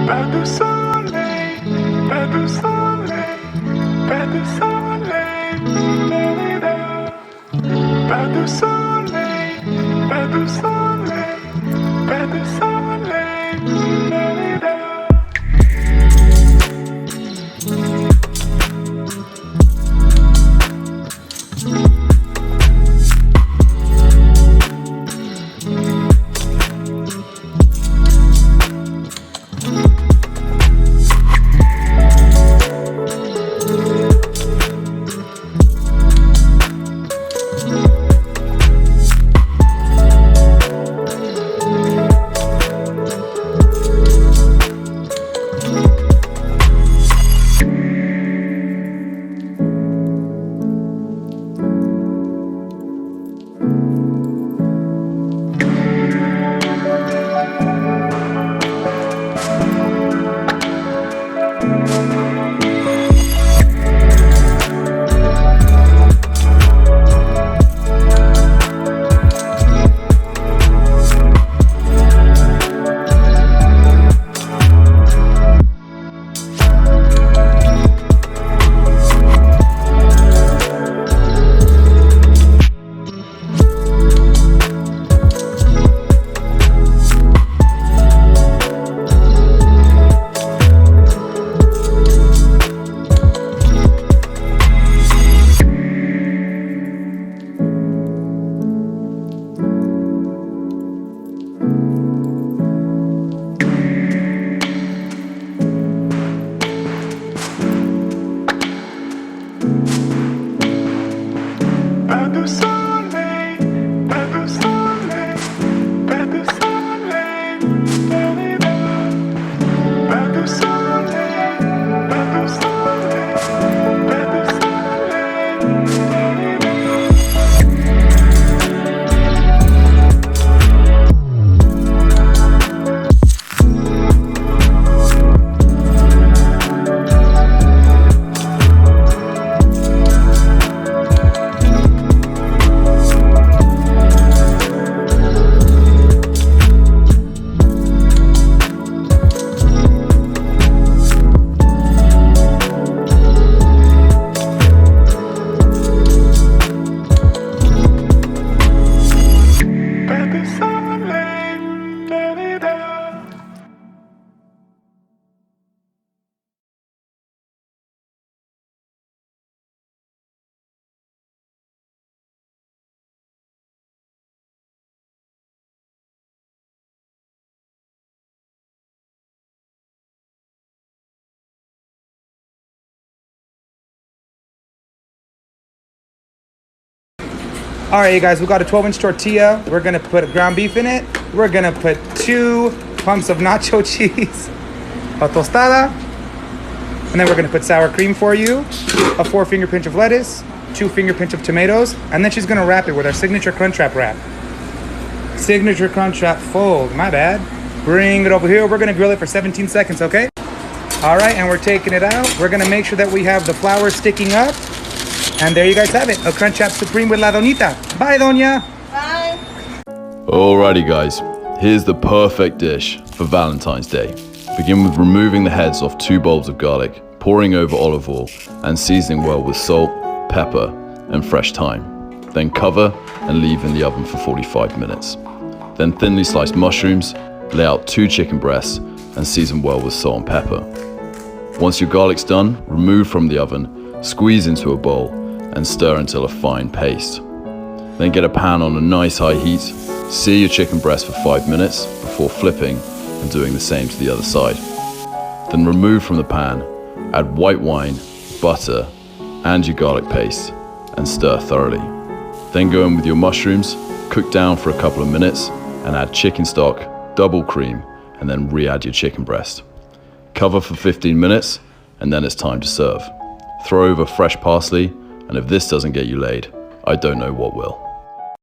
Pas de soleil, pas de soleil, pas de soleil, pas de soleil, pas de soleil, pas de soleil. Pas de soleil, pas de soleil, pas de soleil, pas de soleil, pas de soleil, pas de All right, you guys, we got a 12-inch tortilla. We're gonna put ground beef in it. We're gonna put 2 pumps of nacho cheese, a tostada, and then we're gonna put sour cream for you, a 4-finger pinch of lettuce, 2-finger pinch of tomatoes, and then she's gonna wrap it with our signature Crunchwrap wrap. Signature Crunchwrap fold, my bad. Bring it over here. We're gonna grill it for 17 seconds, okay? All right, and we're taking it out. We're gonna make sure that we have the flour sticking up. And there you guys have it, a Crunchwrap Supreme with La Donita. Bye, Doña. Bye. Alrighty guys, here's the perfect dish for Valentine's Day. Begin with removing the heads off 2 bulbs of garlic, pouring over olive oil, and seasoning well with salt, pepper, and fresh thyme. Then cover and leave in the oven for 45 minutes. Then thinly sliced mushrooms, lay out 2 chicken breasts, and season well with salt and pepper. Once your garlic's done, remove from the oven, squeeze into a bowl, and stir until a fine paste. Then get a pan on a nice high heat, sear your chicken breast for 5 minutes before flipping and doing the same to the other side. Then remove from the pan, add white wine, butter, and your garlic paste, and stir thoroughly. Then go in with your mushrooms, cook down for a couple of minutes, and add chicken stock, double cream, and then re-add your chicken breast. Cover for 15 minutes, and then it's time to serve. Throw over fresh parsley, and if this doesn't get you laid, I don't know what will.